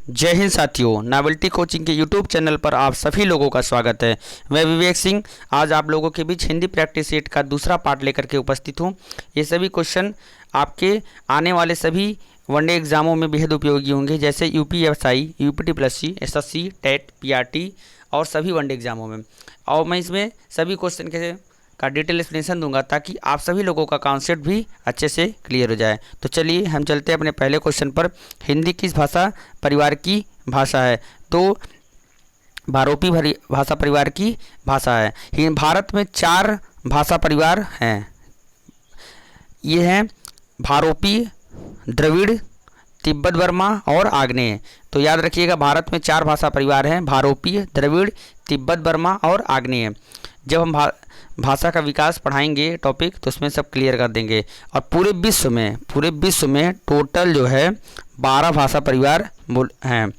जय हिंद साथियों, novelty coaching के यूट्यूब चैनल पर आप सभी लोगों का स्वागत है। मैं विवेक सिंह आज आप लोगों के बीच हिंदी प्रैक्टिस सेट का दूसरा पार्ट लेकर के उपस्थित हूँ। ये सभी क्वेश्चन आपके आने वाले सभी वनडे एग्जामों में बेहद उपयोगी होंगे, जैसे यूपीएसआई, यूपीटी+सी, एसएससी, टेट, पीआरटी और सभी वनडे एग्जामों में। और मैं इसमें सभी क्वेश्चन के का डिटेल एक्सप्लेनेशन दूंगा ताकि आप सभी लोगों का कॉन्सेप्ट भी अच्छे से क्लियर हो जाए। तो चलिए हम चलते हैं अपने पहले क्वेश्चन पर। हिंदी किस भाषा परिवार की भाषा है? तो भारोपी भाषा परिवार की भाषा है। भारत में 4 भाषा परिवार हैं। ये हैं भारोपी, द्रविड़, तिब्बत बर्मा और आग्नेय। तो याद रखिएगा, भारत में 4 भाषा परिवार हैं, भारोपी, द्रविड़, तिब्बत बर्मा और आग्नेय। जब हम भाषा का विकास पढ़ाएंगे टॉपिक, तो उसमें सब क्लियर कर देंगे। और पूरे विश्व में टोटल जो है 12 भाषा परिवार हैं।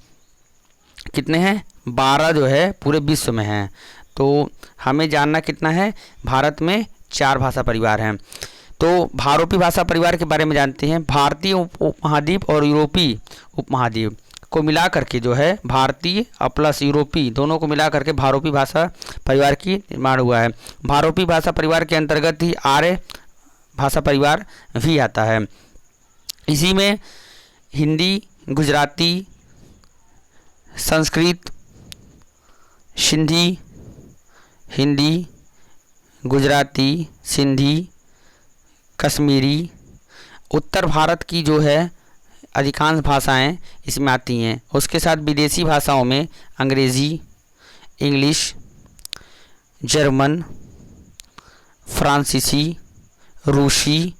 कितने हैं? 12 जो है पूरे विश्व में हैं। तो हमें जानना कितना है? भारत में 4 भाषा परिवार हैं। तो भारोपी भाषा परिवार के बारे में जानते हैं। भारतीय उपमहाद्वीप और यूरोपीय उपमहाद्वीप को मिला करके जो है, भारतीय प्लस यूरोपीय दोनों को मिला करके भारोपी भाषा परिवार की निर्माण हुआ है। भारोपी भाषा परिवार के अंतर्गत ही आर्य भाषा परिवार भी आता है। इसी में हिंदी, गुजराती, संस्कृत, सिंधी, हिंदी, गुजराती, सिंधी, कश्मीरी, उत्तर भारत की जो है अधिकांश भाषाएं इसमें आती हैं। उसके साथ विदेशी भाषाओं में अंग्रेज़ी, इंग्लिश, जर्मन, फ्रांसीसी, रूसी,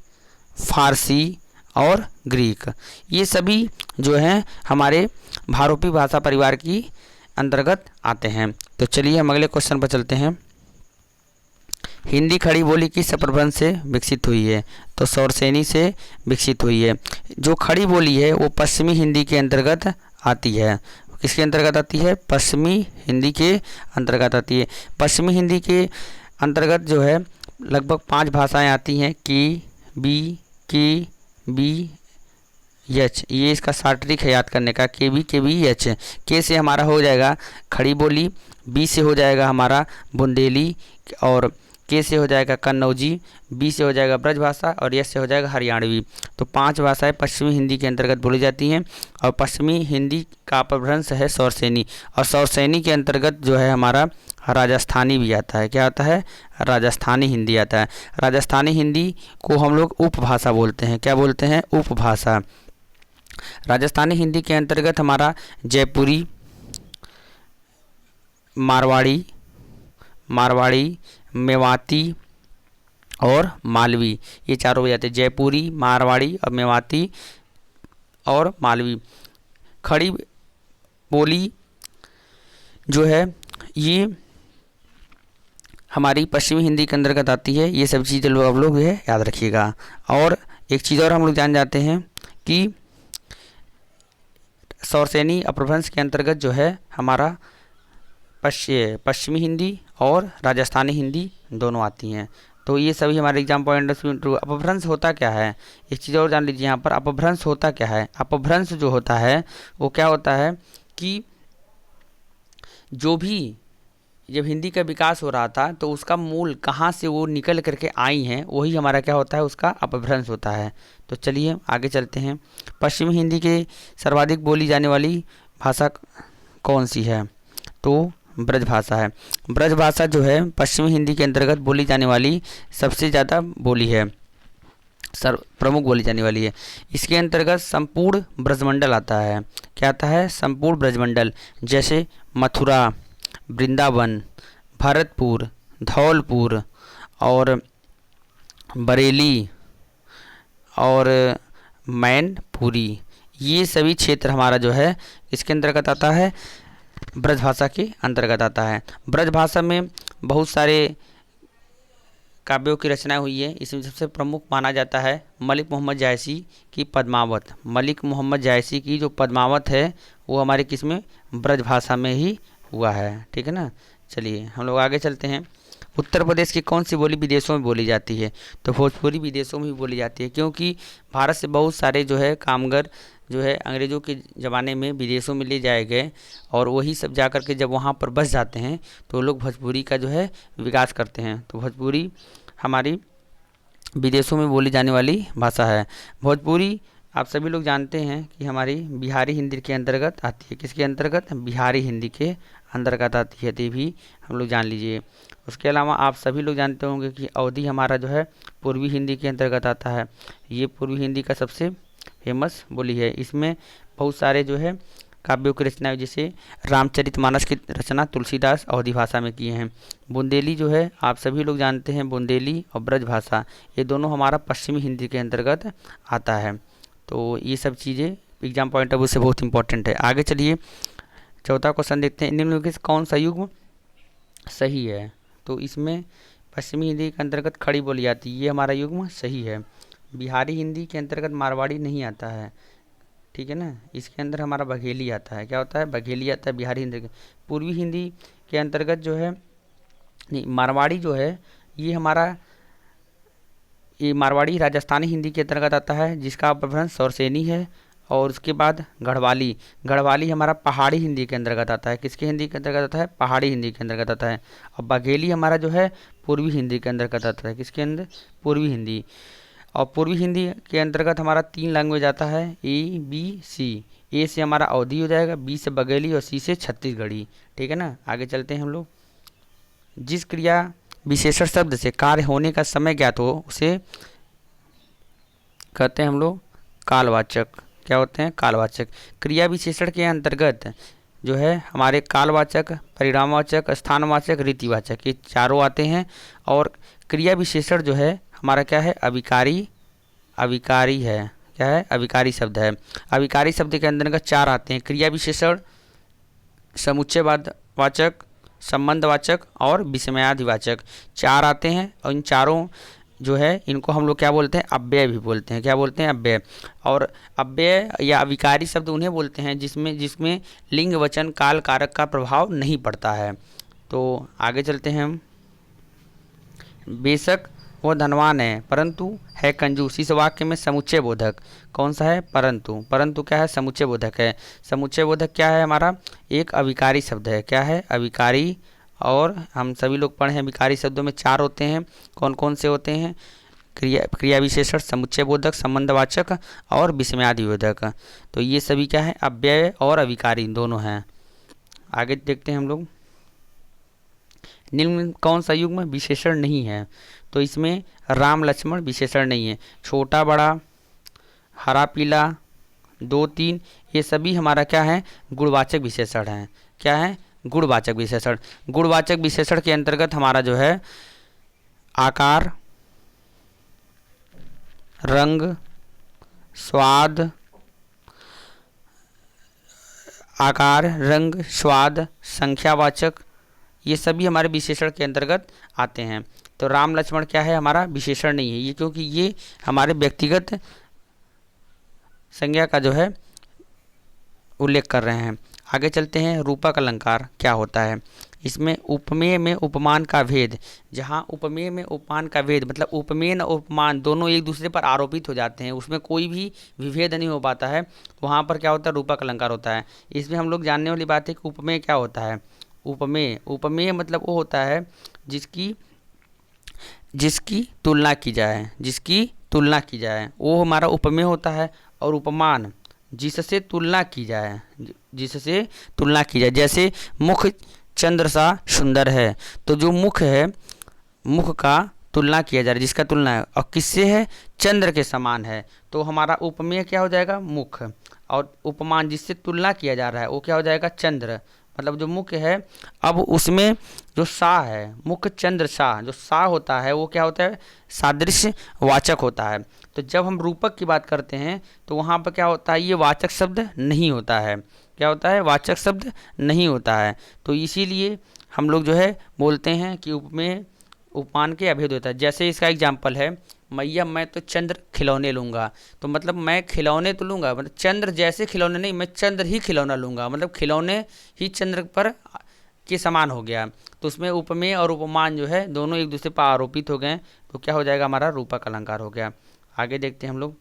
फारसी और ग्रीक, ये सभी जो हैं हमारे भारोपी भाषा परिवार की अंतर्गत आते हैं। तो चलिए हम अगले क्वेश्चन पर चलते हैं। हिंदी खड़ी बोली किस अपभ्रंश से विकसित हुई है? तो सौरसेनी से विकसित हुई है। जो खड़ी बोली है वो पश्चिमी हिंदी के अंतर्गत आती है। किसके अंतर्गत आती है? पश्चिमी हिंदी के अंतर्गत आती है। पश्चिमी हिंदी के अंतर्गत जो है लगभग 5 भाषाएं आती हैं। के बी एच, ये इसका शॉर्ट ट्रिक है याद करने का। के बी एच। के से हमारा हो जाएगा खड़ी बोली, बी से हो जाएगा हमारा बुंदेली, और के से हो जाएगा कन्नौजी, बी से हो जाएगा ब्रजभाषा और एस से हो जाएगा हरियाणवी। तो 5 भाषाएं पश्चिमी हिंदी के अंतर्गत बोली जाती हैं। और पश्चिमी हिंदी का अपभ्रंश है सौरसेनी, और सौरसेनी के अंतर्गत जो है हमारा राजस्थानी भी आता है। क्या आता है? राजस्थानी हिंदी आता है। राजस्थानी हिंदी को हम लोग उपभाषा बोलते हैं। क्या बोलते हैं? उपभाषा। राजस्थानी हिंदी के अंतर्गत हमारा जयपुरी, मारवाड़ी, मेवाती और मालवी, ये चारों हो जाते हैं। जयपुरी, मारवाड़ी और मेवाती और मालवी। खड़ी बोली जो है ये हमारी पश्चिमी हिंदी के अंतर्गत आती है। ये सब चीज़ें लोग आप लोग ये याद रखिएगा। और एक चीज़ और हम लोग जान जाते हैं कि सौरसेनी अपभ्रंश के अंतर्गत जो है हमारा पश्चिमी हिंदी और राजस्थानी हिंदी दोनों आती हैं। तो ये सभी हमारे एग्जाम पॉइंट। अपभ्रंश होता क्या है? एक चीज़ और जान लीजिए यहाँ पर, अपभ्रंश होता क्या है? अपभ्रंश जो होता है वो क्या होता है कि जो भी जब हिंदी का विकास हो रहा था तो उसका मूल कहाँ से वो निकल करके आई हैं, वही हमारा क्या होता है? उसका अपभ्रंश होता है। तो चलिए आगे चलते हैं। पश्चिमी हिंदी के सर्वाधिक बोली जाने वाली भाषा कौन सी है? तो ब्रजभाषा है। ब्रजभाषा जो है पश्चिमी हिंदी के अंतर्गत बोली जाने वाली सबसे ज़्यादा बोली है, प्रमुख बोली जाने वाली है। इसके अंतर्गत संपूर्ण ब्रजमंडल आता है। क्या आता है? संपूर्ण ब्रजमंडल, जैसे मथुरा, वृंदावन, भरतपुर, धौलपुर और बरेली और मैनपुरी, ये सभी क्षेत्र हमारा जो है इसके अंतर्गत आता है, ब्रजभाषा के अंतर्गत आता है। ब्रजभाषा में बहुत सारे काव्यों की रचना हुई है। इसमें सबसे प्रमुख माना जाता है मलिक मोहम्मद जायसी की पद्मावत। मलिक मोहम्मद जायसी की जो पद्मावत है वो हमारे किस में? ब्रजभाषा में ही हुआ है। ठीक है ना। चलिए हम लोग आगे चलते हैं। उत्तर प्रदेश की कौन सी बोली विदेशों में बोली जाती है? तो भोजपुरी विदेशों में भी बोली जाती है, क्योंकि भारत से बहुत सारे जो है कामगार जो है अंग्रेज़ों के ज़माने में विदेशों में ले जाए गए, और वही सब जा कर के जब वहाँ पर बस जाते हैं तो वो लोग भोजपुरी का जो है विकास करते हैं। तो भोजपुरी हमारी विदेशों में बोली जाने वाली भाषा है। भोजपुरी आप सभी लोग जानते हैं कि हमारी बिहारी हिंदी के अंतर्गत आती है। किसके अंतर्गत? बिहारी हिंदी के अंतर्गत आती है, तो भी हम लोग जान लीजिए। उसके अलावा आप सभी लोग जानते होंगे कि अवधी हमारा जो है पूर्वी हिंदी के अंतर्गत आता है। ये पूर्वी हिंदी का सबसे फेमस बोली है। इसमें बहुत सारे जो है काव्यों की रचना, जैसे रामचरितमानस की रचना तुलसीदास अवधी भाषा में किए हैं। बुंदेली जो है आप सभी लोग जानते हैं, बुंदेली और ब्रज भाषा, ये दोनों हमारा पश्चिमी हिंदी के अंतर्गत आता है। तो ये सब चीज़ें एग्जाम पॉइंट ऑफ व्यू से बहुत इंपॉर्टेंट है। आगे चलिए चौथा क्वेश्चन देखते हैं। निम्नलिखित में से कौन सा युग्म सही है? तो इसमें पश्चिमी हिंदी के अंतर्गत खड़ी बोली जाती है, ये हमारा युग्म सही है। बिहारी हिंदी के अंतर्गत मारवाड़ी नहीं आता है, ठीक है ना। इसके अंदर हमारा बघेली आता है। क्या होता है? बघेली आता है बिहारी हिंदी के। पूर्वी हिंदी के अंतर्गत जो है नहीं, मारवाड़ी जो है ये हमारा ये मारवाड़ी राजस्थानी हिंदी के अंतर्गत आता है, जिसका अपभ्रंश सौरसेनी है। और उसके बाद गढ़वाली, गढ़वाली हमारा पहाड़ी हिंदी के अंतर्गत आता है। किसके हिंदी के अंतर्गत आता है? पहाड़ी हिंदी के अंतर्गत आता है। और बघेली हमारा जो है पूर्वी हिंदी के अंतर्गत आता है। किसके अंदर? पूर्वी हिंदी। और पूर्वी हिंदी के अंतर्गत हमारा 3 लैंग्वेज आता है, ए बी सी। ए से हमारा अवधी हो जाएगा, बी से बघेली और सी से छत्तीसगढ़ी, ठीक है ना। आगे चलते हैं हम लोग। जिस क्रिया विशेषण शब्द से कार्य होने का समय ज्ञात हो उसे कहते हैं हम लोग कालवाचक। क्या होते हैं? कालवाचक। क्रिया विशेषण के अंतर्गत जो है हमारे कालवाचक, परिणामवाचक, स्थानवाचक, रीतिवाचक, ये चारों आते हैं। और क्रिया विशेषण जो है हमारा क्या है? अविकारी, अविकारी है। क्या है? अविकारी शब्द है। अविकारी शब्द के अंतर्गत 4 आते हैं, क्रिया विशेषण, समुच्चयवाचक, संबंधवाचक और विस्मयादिवाचक, 4 आते हैं। और इन चारों जो है इनको हम लोग क्या बोलते हैं? अव्यय भी बोलते हैं। क्या बोलते हैं? अव्यय। और अव्यय या अविकारी शब्द उन्हें बोलते हैं जिसमें लिंग, वचन, काल, कारक का प्रभाव नहीं पड़ता है। तो आगे चलते हैं हम। बेशक वो धनवान है परंतु है कंजूस, इस वाक्य में समुच्चय बोधक कौन सा है? परंतु। परंतु क्या है? समुच्चय बोधक है। समुच्चय बोधक क्या है? हमारा एक अविकारी शब्द है। क्या है? अविकारी। और हम सभी लोग पढ़े हैं विकारी शब्दों में 4 होते हैं। कौन कौन से होते हैं? क्रिया विशेषण, समुच्चय बोधक, संबंधवाचक और विस्मयादिबोधक। तो ये सभी क्या है? अव्यय और अविकारी दोनों हैं। आगे देखते हैं हम लोग। निम्न कौन सा युग्म विशेषण नहीं है? तो इसमें राम लक्ष्मण विशेषण नहीं है। छोटा बड़ा, हरा पीला, 2 3, ये सभी हमारा क्या है? गुणवाचक विशेषण हैं। क्या है? गुणवाचक विशेषण। गुणवाचक विशेषण के अंतर्गत हमारा जो है आकार, रंग, स्वाद, आकार, रंग, स्वाद, संख्यावाचक, ये सभी हमारे विशेषण के अंतर्गत आते हैं। तो राम लक्ष्मण क्या है? हमारा विशेषण नहीं है ये, क्योंकि ये हमारे व्यक्तिगत संज्ञा का जो है उल्लेख कर रहे हैं। आगे चलते हैं। रूपक अलंकार क्या होता है? इसमें उपमेय में उपमान का भेद, जहाँ उपमेय में उपमान का भेद मतलब उपमेय और उपमान दोनों एक दूसरे पर आरोपित हो जाते हैं, उसमें कोई भी विभेद नहीं हो पाता है, वहाँ पर क्या होता है? रूपक अलंकार होता है। इसमें हम लोग जानने वाली बात है कि उपमेय क्या होता है। उपमेय, उपमेय मतलब वो होता है जिसकी तुलना की जाए, जिसकी तुलना की जाए, वो हमारा उपमेय होता है। और उपमान जिससे तुलना की जाए, जिससे तुलना की जाए। जैसे मुख चंद्र सा सुंदर है, तो जो मुख है, मुख का तुलना किया जा रहा है, जिसका तुलना है और किससे है? चंद्र के समान है, तो हमारा उपमेय क्या हो जाएगा? मुख। और उपमान जिससे तुलना किया जा रहा है वो क्या हो जाएगा? चंद्र। मतलब जो मुख है, अब उसमें जो सा है, मुख चंद्र सा, जो सा होता है वो क्या होता है? सादृश्य वाचक होता है। तो जब हम रूपक की बात करते हैं तो वहाँ पर क्या होता है? ये वाचक शब्द नहीं होता है। क्या होता है? वाचक शब्द नहीं होता है। तो इसीलिए हम लोग जो है बोलते हैं कि उपमेय उपमान के अभेद होता है। जैसे इसका एग्जाम्पल है, मैया मैं तो चंद्र खिलौने लूँगा, तो मतलब मैं खिलौने तो लूँगा, मतलब चंद्र जैसे खिलौने नहीं, मैं चंद्र ही खिलौना लूँगा, मतलब खिलौने ही चंद्र पर के समान हो गया, तो उसमें उपमेय और उपमान जो है दोनों एक दूसरे पर आरोपित हो गए, तो क्या हो जाएगा हमारा रूपक अलंकार हो गया। आगे देखते हैं हम लोग,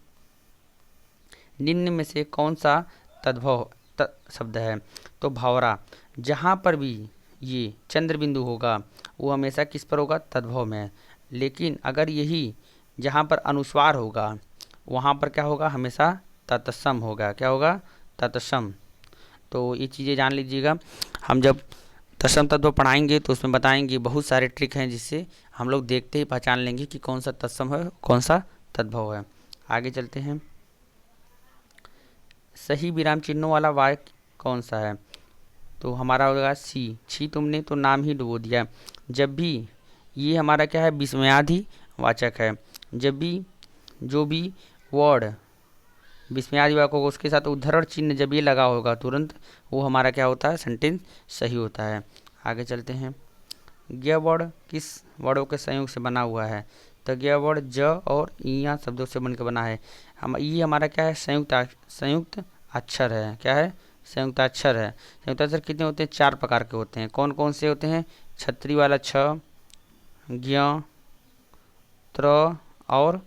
निम्न में से कौन सा तद्भव शब्द है? तो भावरा, जहाँ पर भी ये चंद्र बिंदु होगा वो हमेशा किस पर होगा? तद्भव में। लेकिन अगर यही जहाँ पर अनुस्वार होगा वहाँ पर क्या होगा? हमेशा तत्सम होगा। क्या होगा? तत्सम। तो ये चीज़ें जान लीजिएगा, हम जब तत्सम तत्व पढ़ाएंगे तो उसमें बताएंगे, बहुत सारे ट्रिक हैं जिससे हम लोग देखते ही पहचान लेंगे कि कौन सा तत्सम है कौन सा तद्भव है। आगे चलते हैं, सही विराम चिन्हों वाला वाक्य कौन सा है? तो हमारा होगा सी। छी तुमने तो नाम ही डुबो दिया। जब भी ये हमारा क्या है? विस्मयादि वाचक है। जब भी जो भी वर्ड विस्मयादि वाचक होगा उसके साथ उद्धरण चिन्ह जब ये लगा होगा तुरंत वो हमारा क्या होता है? सेंटेंस सही होता है। आगे चलते हैं, ज्ञ वर्ड किस वर्डों के संयोग से बना हुआ है? तो ज्ञ वर्ड ज और इया शब्दों से बनकर बना है। हम ये हमारा क्या है? संयुक्त अक्षर है। क्या है? संयुक्त अक्षर है। संयुक्त अक्षर कितने होते हैं? 4 प्रकार के होते हैं। कौन कौन से होते हैं? छत्री वाला छ, ज्ञ, त्र और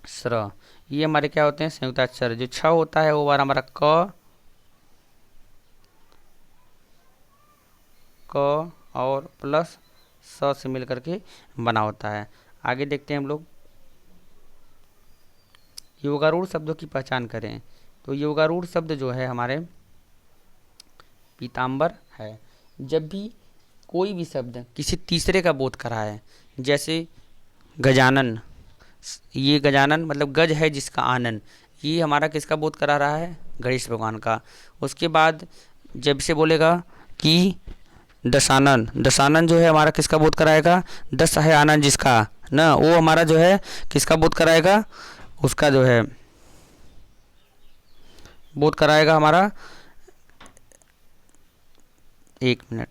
स्र, ये हमारे क्या होते हैं? संयुक्त अक्षर। जो छ होता है वो बार हमारा क और प्लस स से मिल करके बना होता है। आगे देखते हैं हम लोग, योगारूढ़ शब्दों की पहचान करें। तो योगारूढ़ शब्द जो है हमारे पीताम्बर है। जब भी कोई भी शब्द किसी तीसरे का बोध करा है, जैसे गजानन, ये गजानन मतलब गज है जिसका आनंद, ये हमारा किसका बोध करा रहा है? गणेश भगवान का। उसके बाद जब से बोलेगा कि दशानन, दशानन जो है हमारा किसका बोध कराएगा? दस है आनंद जिसका ना, वो हमारा जो है किसका बोध कराएगा? उसका जो है बोध कराएगा हमारा, 1 मिनट,